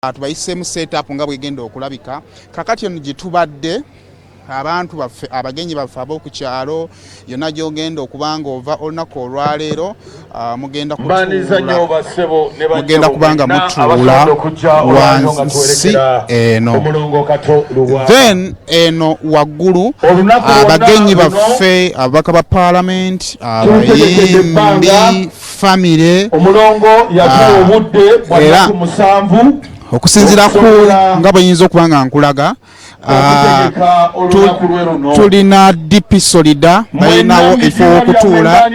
tubayisemu setup nga bwegenda okulabika kakati ono gitubadde abantu baffe abagenyi baffe ab'okukyalo yonna gyogenda okubanga ova olunaku olwaleero mugenda kubanga mutuula wansi eno then eno waggulu abagenyi baffe ababaka ba parliament abayimbi famire era okusinziira ku nga bweyinza okuba nga nkulaga tulina DP Solida balinawo efo okutuula,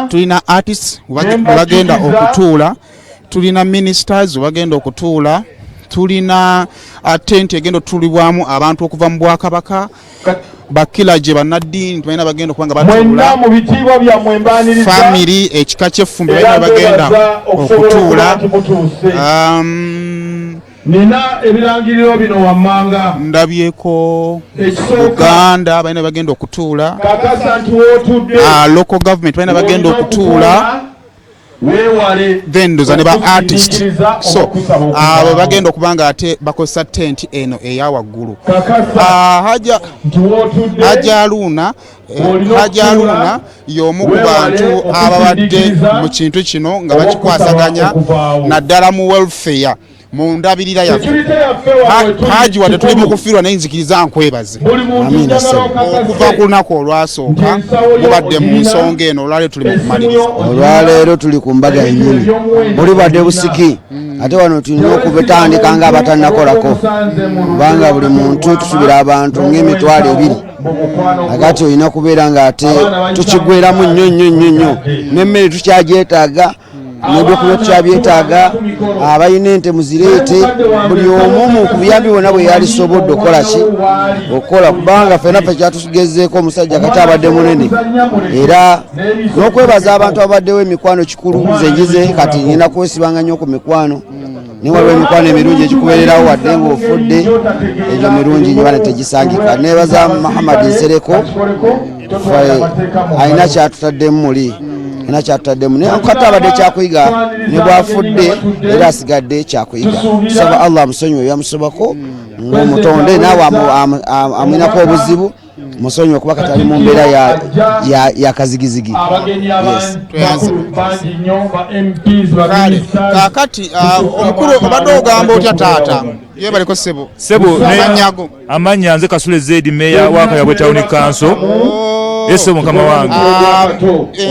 tulina artists bagenda okutuula, tulina ministers bagenda okutuula, tulina tent egenda otulibwamu abantu okuva mu Bwakabaka bakila gye bannaddiini tulina bagenda okubanga batuula, family ekika ky'effumbi bagenda okutuula, nina ebirangiriro bino wammanga ndabyeko Uganda balina bagenda okutuula, kakasa nti wootudde local government balina bagenda okutuula, then ndoza ne ba artist so abo bagenda okubanga ate bakozesa tent eno eya waggulu. Hajji Haruna y'omu ku bantu ababadde mu kintu kino nga bakikwasaganya naddala mu welfare mu ndabirira yaffe. Hajji wadde tuli mu kufiirwa naye nzikiriza nkwebaze okuva ku lunaku olwasooka mubadde mu nsonga eno olwaleero tuli mu kumaliriza. Olwaleero tuli ku mbaga yennyini buli badde busiki ate wano tulina okubetandika nga abatannakolako kubanga buli muntu tusubira abantu ng'emitwalo 2 agati olina kubeera nga ate tukigweramu nnyo n'emmere tukyagyetaaga n'ebyokulya tukyabyetaaga, abalina ente muzireete, buli omu ku buyambi bwonna bwe yalisobodde okukola ki okukola kubanga ffenna ffe kyatugezeeko omusajja kati abadde munene era n'okwebaza abantu abaddewo emikwano kikulu nze njize kati ngenda kwesibanga nnyo ku mikwano naye waliwo emikwano emirungi ekikubeererawo wadde ng'ofudde egyo mirungi nyo bane tegisangika. Neebaza Muhammad Nsereko alina kyatutaddemu muli ena kyatutaddemu naye kati abadde kyakuyiga ne bwafudde era asigadde kyakuyiga. Tusaba Allah amusonyiwe yamusobako ng'omutonde naawe amwinako obuzibu musonyiwe okuba kati ali mu mbeera ya kazigizigi. Kakati omukulu obadde ogamba otya taata yebaliko ssebo amannya nze Kasule Zedi meya wa Kayabwe Town Council. Ese mukama wange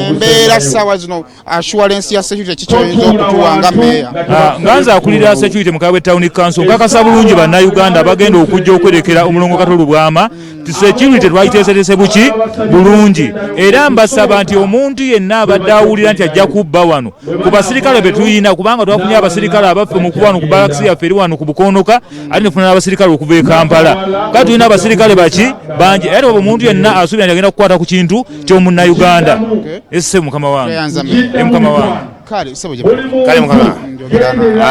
embeera sawa zino assurance ya security kikyinza okutuwanga meya nganza akulira security mu Kayabwe Town Council nkakasa bulungi bannayuganda bagenda okujja okwerekera omulongo Kato Lubwama ti security twayiteesetese buki bulungi era mbasaba nti omuntu yenna abadde awulira nti ajja kubba wano ku basirikale betuyina kubanga twafunye abasirikale abaffe mu kuba wano ku balakisi yaffe eri wano ku Bukonoka ate nefuna n'abasirikale okuva e Kampala kati tulina abasirikale baki bangi era omuntu yenna asuubira nti agenda kukwata ku kintu ky'omunnayuganda. Ese mukama wange mukama wange kale mukama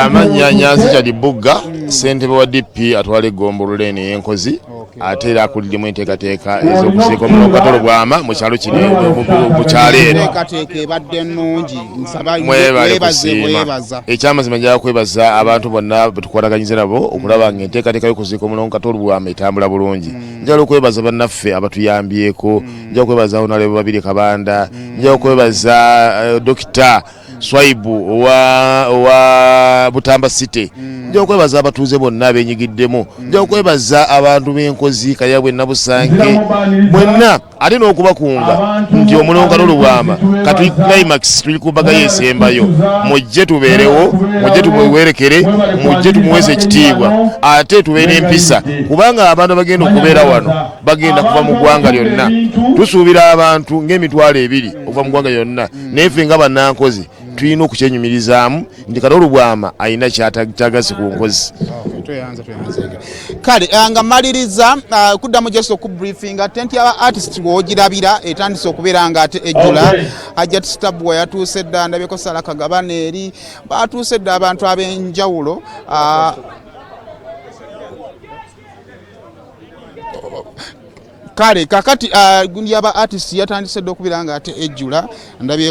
amannya Nyanzi Kyali Bugga ssentebe wa DP atwala eggombolola eno y'enkozi ate era akuliddemu enteekateeka ez'okuziika omulongo Kato Lubwama mu kyalo kino mu kyalo eno. Enteekateeka ebadde nnungi nsaba mwebaza ekyamazima njala kwebaza abantu bonna betukwataganyize nabo okulaba nga enteekateeka y'okuziika omulongo Kato Lubwama etambula bulungi. Njala okwebaza bannaffe abatuyambyeko, njala okwebaza Honorable Babiri Kabanda, njala okwebaza Dokita Swaibu wa Butamba City, njala okwebaza abatuuze bonna abenyigiddemu, njala okwebaza abantu b'enkozi Kayabwe Nabusange mwenna ate n'okubakunga nti omulongo Kato Lubwama kati climax tuli ku mbaga y'esembayo mujje tubeerewo, mujje tumuwerekere, mujje tumuweese ekitiibwa ate tubeere empisa kubanga abantu abagenda okubeera wano bagenda kuva mu ggwanga lyonna. Tusuubira abantu ng'emitwalo 2 okuva mu ggwanga lyonna naye ffe nga bannankozi tulina okukyenyumirizaamu nti Kato Lubwama alina kyatagasi ku nkozi. Kale nga maliriza kuddamu just okubriefing tent y'aba artist w'ogirabira etandise okubeera nga ate ejjula. Hajji Stabwa yatuuse dda ndabyeko Sala Kagabana eri batuuse dda abantu ab'enjawulo. Kale kakati gundi y'aba artist yatandise dda okubeera nga ate ejjula ndabye